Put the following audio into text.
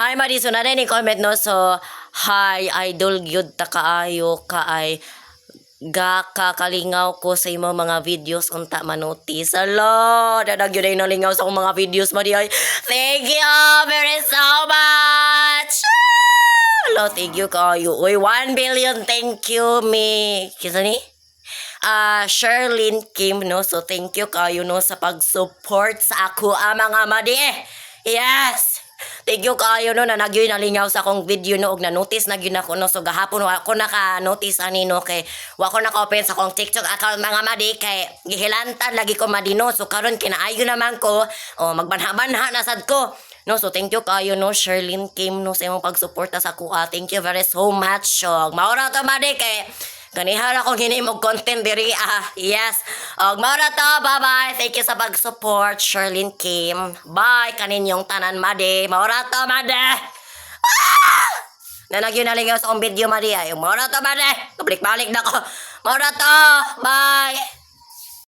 Hi Mariso na rin comment no so hi idol gyud ta kaayo kaay ga kakalingaw ko sa imong mga videos unta manotis. Ala, dadag yun ay nalingaw sa akong mga videos Mari ay. Thank you very so much. Hello, thank you kayo. Uy, 1 billion thank you me. Kisa ni? Sherlyn Kim no. So thank you kayo no sa pag-support sa ako mga madi. Yes. Thank you kayo no na nagyoy nalingaw sa akong video no og na-notice na gyud ako no so gahapon wa ko naka-notice ani no kay wa ko naka-open sa akong TikTok account mga madi kay gihilantan lagi ko madino so karon kinaayo naman ko magbanha-banha na sad ko. No, so thank you kayo no Sherlyn Kim no sa imong pagsuporta sa kuha. Thank you very so much. Maura to madi kay ganihara akong hinimog content diri Yes. Maura to. Bye-bye. Thank you sa pag-support Sherlyn Kim. Bye kaninyong tanan madi. Maura to madi. Na nagyunaligaw sa akong video madi ay. Maura to madi. Balik-balik na ko. Maura to. Bye.